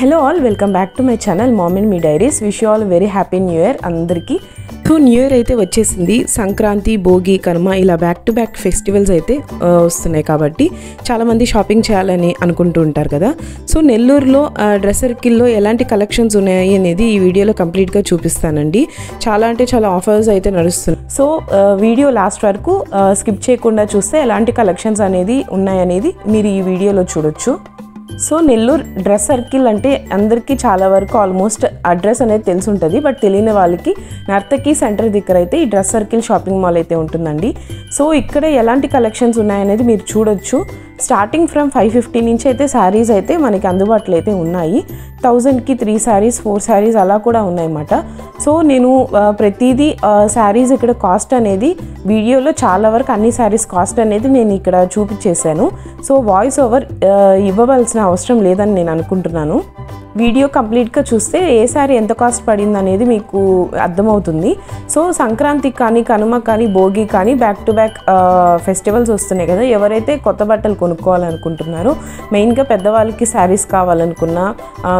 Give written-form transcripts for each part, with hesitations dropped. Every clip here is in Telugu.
Hello all, welcome back to my channel mom and me diaries. Wish you all very happy new year అందరికీ. న్యూ ఇయర్ అయితే వచ్చేసింది. సంక్రాంతి, భోగి, కనుమ ఇలా బ్యాక్ టు బ్యాక్ ఫెస్టివల్స్ అయితే వస్తున్నాయి కాబట్టి చాలామంది షాపింగ్ చేయాలని అనుకుంటూ ఉంటారు కదా. సో నెల్లూరులో డ్రెస్ సర్కిల్లో ఎలాంటి కలెక్షన్స్ ఉన్నాయి అనేది ఈ వీడియోలో కంప్లీట్గా చూపిస్తానండి. చాలా అంటే చాలా ఆఫర్స్ అయితే నడుస్తున్నాయి. సో వీడియో లాస్ట్ వరకు స్కిప్ చేయకుండా చూస్తే ఎలాంటి కలెక్షన్స్ అనేది ఉన్నాయనేది మీరు ఈ వీడియోలో చూడొచ్చు. సో నెల్లూరు డ్రెస్ సర్కిల్ అంటే అందరికీ చాలా వరకు ఆల్మోస్ట్ అడ్రస్ అనేది తెలిసి ఉంటుంది. బట్ తెలియని వాళ్ళకి నర్తకి సెంటర్ దగ్గర అయితే ఈ డ్రెస్ సర్కిల్ షాపింగ్ మాల్ అయితే ఉంటుందండి. సో ఇక్కడ ఎలాంటి కలెక్షన్స్ ఉన్నాయనేది మీరు చూడొచ్చు. స్టార్టింగ్ ఫ్రమ్ 550 నుంచి అయితే శారీస్ అయితే మనకి అందుబాటులో అయితే ఉన్నాయి. 1000కి 3 శారీస్ 4 శారీస్ అలా కూడా ఉన్నాయన్నమాట. సో నేను ప్రతిదీ శారీస్ ఇక్కడ కాస్ట్ అనేది వీడియోలో చాలా వరకు అన్ని శారీస్ కాస్ట్ అనేది నేను ఇక్కడ చూపించేశాను. సో వాయిస్ ఓవర్ ఇవ్వవలసిన అవసరం లేదని నేను అనుకుంటున్నాను. వీడియో కంప్లీట్గా చూస్తే ఏ శారీ ఎంత కాస్ట్ పడింది అనేది మీకు అర్థమవుతుంది. సో సంక్రాంతికి కానీ, కనుమ కానీ, భోగి కానీ బ్యాక్ టు బ్యాక్ ఫెస్టివల్స్ వస్తున్నాయి కదా. ఎవరైతే కొత్త బట్టలు కొనుక్కోవాలనుకుంటున్నారో, మెయిన్గా పెద్దవాళ్ళకి శారీస్ కావాలనుకున్నా,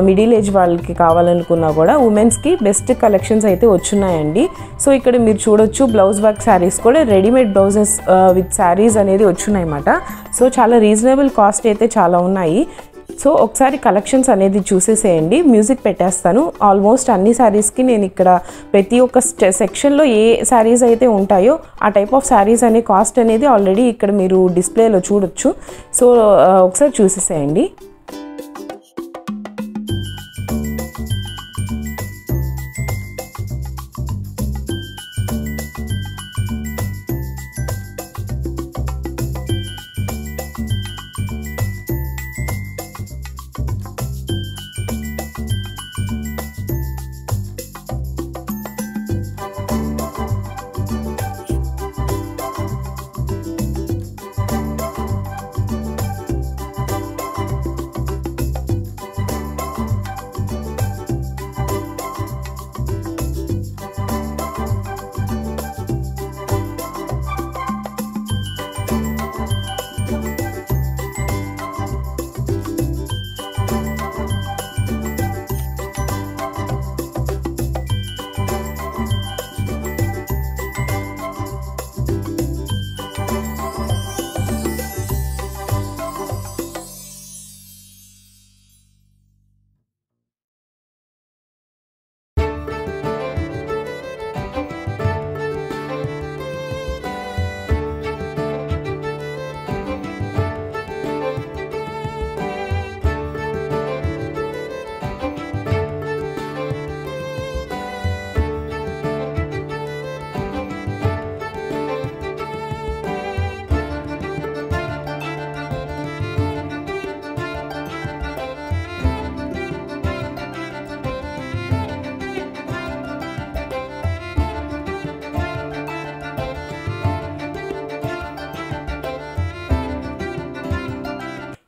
మిడిల్ ఏజ్ వాళ్ళకి కావాలనుకున్నా కూడా ఉమెన్స్కి బెస్ట్ కలెక్షన్స్ అయితే వచ్చున్నాయండి. సో ఇక్కడ మీరు చూడొచ్చు, బ్లౌజ్ వర్క్ శారీస్ కూడా రెడీమేడ్ బ్లౌజెస్ విత్ శారీస్ అనేది వచ్చున్నాయి అన్నమాట. సో చాలా రీజనబుల్ కాస్ట్ అయితే చాలా ఉన్నాయి. సో ఒకసారి కలెక్షన్స్ అనేది చూసేసేయండి. మ్యూజిక్ పెట్టేస్తాను. ఆల్మోస్ట్ అన్ని శారీస్కి నేను ఇక్కడ ప్రతి ఒక్క సెక్షన్లో ఏ శారీస్ అయితే ఉంటాయో ఆ టైప్ ఆఫ్ శారీస్ అనే కాస్ట్ అనేది ఆల్రెడీ ఇక్కడ మీరు డిస్ప్లేలో చూడొచ్చు. సో ఒకసారి చూసేసేయండి.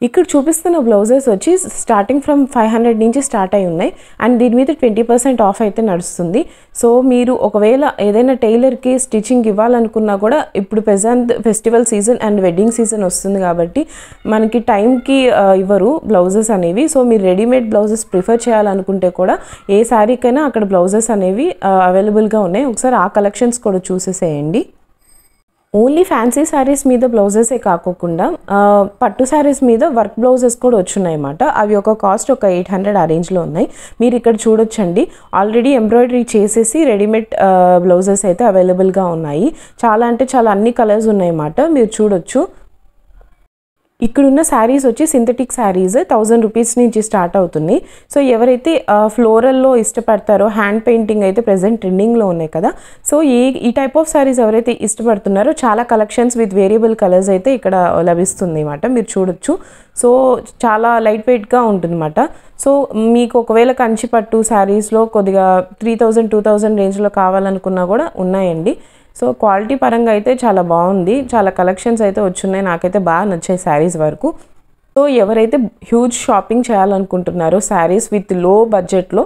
ఇక్కడ చూపిస్తున్న బ్లౌజెస్ వచ్చి స్టార్టింగ్ ఫ్రమ్ 500 నుంచి స్టార్ట్ అయి ఉన్నాయి. అండ్ దీని మీద 20% ఆఫ్ అయితే నడుస్తుంది. సో మీరు ఒకవేళ ఏదైనా టైలర్కి స్టిచ్చింగ్ ఇవ్వాలనుకున్నా కూడా ఇప్పుడు present festival season and wedding season వస్తుంది కాబట్టి మనకి టైంకి ఇవ్వరు బ్లౌజెస్ అనేవి. సో మీరు రెడీమేడ్ బ్లౌజెస్ ప్రిఫర్ చేయాలనుకుంటే కూడా ఏ శారీకైనా అక్కడ బ్లౌజెస్ అనేవి అవైలబుల్గా ఉన్నాయి. ఒకసారి ఆ కలెక్షన్స్ కూడా చూసేసేయండి. ఓన్లీ ఫ్యాన్సీ శారీస్ మీద బ్లౌజెసే కాకుండా పట్టు శారీస్ మీద వర్క్ బ్లౌజెస్ కూడా వచ్చున్నాయి అన్నమాట. అవి ఒక కాస్ట్ ఒక 800 ఆ రేంజ్లో ఉన్నాయి. మీరు ఇక్కడ చూడొచ్చండి, ఆల్రెడీ ఎంబ్రాయిడరీ చేసేసి రెడీమేడ్ బ్లౌజెస్ అయితే అవైలబుల్గా ఉన్నాయి. చాలా అంటే చాలా అన్ని కలర్స్ ఉన్నాయి అన్నమాట. మీరు చూడొచ్చు. ఇక్కడున్న శారీస్ వచ్చి సింథటిక్ శారీస్ 1000 రూపీస్ నుంచి స్టార్ట్ అవుతుంది. సో ఎవరైతే ఫ్లోరల్లో ఇష్టపడతారో, హ్యాండ్ పెయింటింగ్ అయితే ప్రెజెంట్ ట్రెండింగ్లో ఉన్నాయి కదా. సో ఈ టైప్ ఆఫ్ శారీస్ ఎవరైతే ఇష్టపడుతున్నారో చాలా కలెక్షన్స్ విత్ వేరియబుల్ కలర్స్ అయితే ఇక్కడ లభిస్తుంది అన్నమాట. మీరు చూడొచ్చు. సో చాలా లైట్ వెయిట్గా ఉంటుంది అన్నమాట. సో మీకు ఒకవేళ కంచిపట్టు శారీస్లో కొద్దిగా 3000 2000 రేంజ్లో కావాలనుకున్నా కూడా ఉన్నాయండి. సో క్వాలిటీ పరంగా అయితే చాలా బాగుంది. చాలా కలెక్షన్స్ అయితే వచ్చున్నాయి. నాకైతే బాగా నచ్చాయి శారీస్ వరకు. సో ఎవరైతే హ్యూజ్ షాపింగ్ చేయాలనుకుంటున్నారో శారీస్ విత్ లో బడ్జెట్లో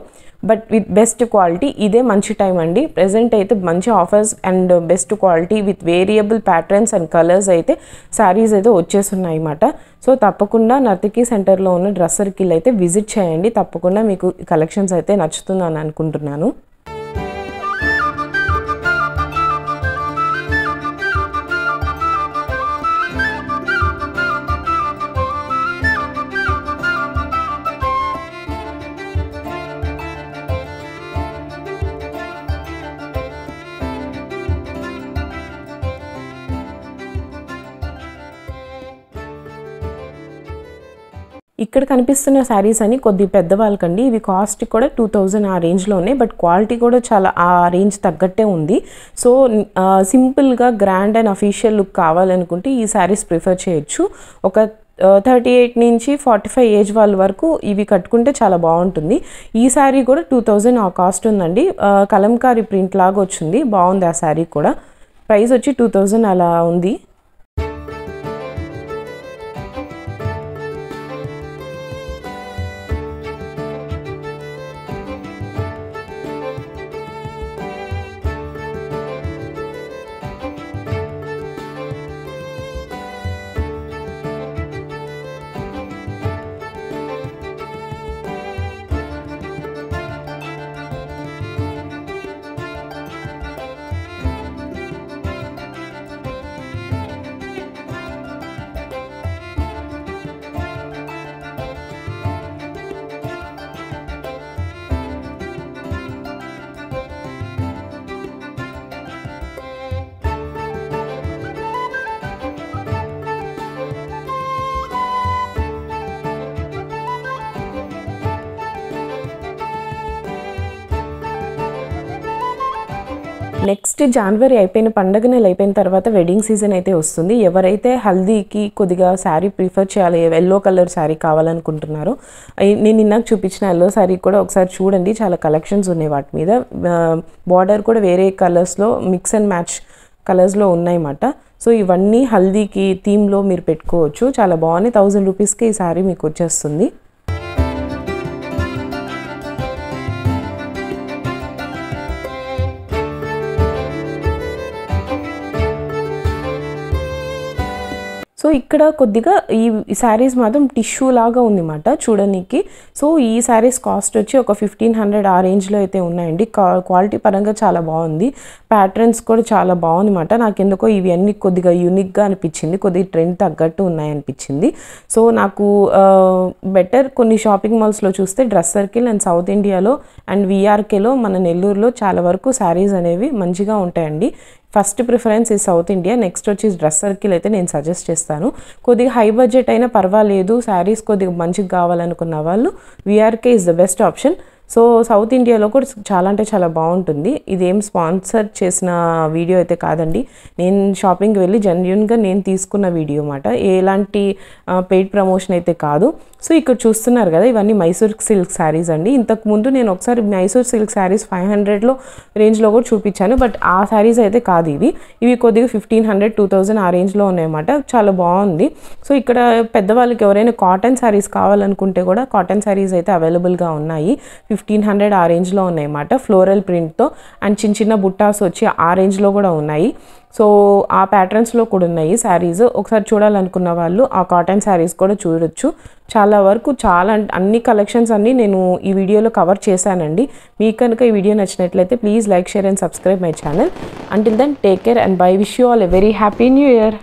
బట్ విత్ బెస్ట్ క్వాలిటీ, ఇదే మంచి టైం అండి. ప్రెజెంట్ అయితే మంచి offers and best quality with variable patterns and colours అయితే శారీస్ అయితే వచ్చేస్తున్నాయి అన్నమాట. సో తప్పకుండా నర్తకి సెంటర్లో ఉన్న డ్రెస్ సర్కిల్ అయితే విజిట్ చేయండి. తప్పకుండా మీకు కలెక్షన్స్ అయితే నచ్చుతుందని అనుకుంటున్నాను. ఇక్కడ కనిపిస్తున్న శారీస్ అని కొద్ది పెద్దవాళ్ళకండి. ఇవి కాస్ట్ కూడా 2000 ఆ రేంజ్లో ఉన్నాయి, బట్ క్వాలిటీ కూడా చాలా ఆ రేంజ్ తగ్గట్టే ఉంది. సో సింపుల్గా గ్రాండ్ అండ్ అఫీషియల్ లుక్ కావాలనుకుంటే ఈ శారీస్ ప్రిఫర్ చేయొచ్చు. ఒక 38 నుంచి 45 ఏజ్ వాళ్ళ వరకు ఇవి కట్టుకుంటే చాలా బాగుంటుంది. ఈ శారీ కూడా 2000 ఆ కాస్ట్ ఉందండి. కలంకారీ ప్రింట్ లాగా వచ్చింది, బాగుంది ఆ శారీ కూడా. ప్రైస్ వచ్చి 2000 అలా ఉంది. నెక్స్ట్ జనవరి అయిపోయిన పండగ నెల అయిపోయిన తర్వాత వెడ్డింగ్ సీజన్ అయితే వస్తుంది. ఎవరైతే హల్దీకి కొద్దిగా శారీ ప్రిఫర్ చేయాలి, ఎల్లో కలర్ శారీ కావాలనుకుంటున్నారో, నేను ఇందాక చూపించిన ఎల్లో శారీ కూడా ఒకసారి చూడండి, చాలా కలెక్షన్స్ ఉన్నాయి వాటి మీద. బార్డర్ కూడా వేరే కలర్స్లో మిక్స్ అండ్ మ్యాచ్ కలర్స్లో ఉన్నాయన్నమాట. సో ఇవన్నీ హల్దీకి థీమ్లో మీరు పెట్టుకోవచ్చు, చాలా బాగున్నాయి. 1000 రూపీస్కి ఈ శారీ మీకు వచ్చేస్తుంది. సో ఇక్కడ కొద్దిగా ఈ శారీస్ మాత్రం టిష్యూ లాగా ఉందన్నమాట చూడడానికి. సో ఈ శారీస్ కాస్ట్ వచ్చి ఒక 1500 ఆ రేంజ్లో అయితే ఉన్నాయండి. క్వాలిటీ పరంగా చాలా బాగుంది, ప్యాటర్న్స్ కూడా చాలా బాగుందన్నమాట. నాకు ఎందుకో ఇవి అన్నీ కొద్దిగా యూనిక్గా అనిపించింది, కొద్దిగా ట్రెండ్ తగ్గట్టు ఉన్నాయనిపించింది. సో నాకు బెటర్ కొన్ని షాపింగ్ మాల్స్లో చూస్తే డ్రెస్ సర్కిల్ అండ్ సౌత్ ఇండియాలో అండ్ విఆర్కేలో మన నెల్లూరులో చాలా వరకు శారీస్ అనేవి మంచిగా ఉంటాయండి. ఫస్ట్ ప్రిఫరెన్స్ ఈ సౌత్ ఇండియా, నెక్స్ట్ వచ్చి డ్రెస్ సర్కిల్ అయితే నేను సజెస్ట్ చేస్తాను. కొద్దిగా హై బడ్జెట్ అయినా పర్వాలేదు, శారీస్ కొద్దిగా మంచిగా కావాలనుకున్న వాళ్ళు VRK is the best option. So south ఇండియాలో కూడా చాలా అంటే చాలా బాగుంటుంది. ఇదేం స్పాన్సర్ చేసిన వీడియో అయితే కాదండి, నేను షాపింగ్కి వెళ్ళి జెన్యూన్గా నేను తీసుకున్న వీడియో అన్నమాట, ఎలాంటి పెయిడ్ ప్రమోషన్ అయితే కాదు. సో ఇక్కడ చూస్తున్నారు కదా, ఇవన్నీ మైసూర్ సిల్క్ శారీస్ అండి. ఇంతకుముందు నేను ఒకసారి మైసూర్ సిల్క్ శారీస్ 500లో రేంజ్లో కూడా చూపించాను, బట్ ఆ శారీస్ అయితే కాదు ఇవి కొద్దిగా 1500, 2000 ఆ రేంజ్లో ఉన్నాయన్నమాట. చాలా బాగుంది. సో ఇక్కడ పెద్దవాళ్ళకి ఎవరైనా కాటన్ శారీస్ కావాలనుకుంటే కూడా కాటన్ శారీస్ అయితే అవైలబుల్గా ఉన్నాయి. 1500 ఆ రేంజ్లో ఉన్నాయన్నమాట, ఫ్లోరల్ ప్రింట్తో అండ్ చిన్న చిన్న బుట్టాస్ వచ్చి ఆ రేంజ్లో కూడా ఉన్నాయి. సో ఆ ప్యాటర్న్స్లో కూడా ఉన్నాయి శారీస్. ఒకసారి చూడాలనుకున్న వాళ్ళు ఆ కాటన్ శారీస్ కూడా చూడొచ్చు. చాలా వరకు అన్ని కలెక్షన్స్ అన్నీ నేను ఈ వీడియోలో కవర్ చేశానండి. మీకు కనుక ఈ వీడియో నచ్చినట్లయితే please like, share and subscribe my channel. Until then take care and bye. Wish you all a very happy new year.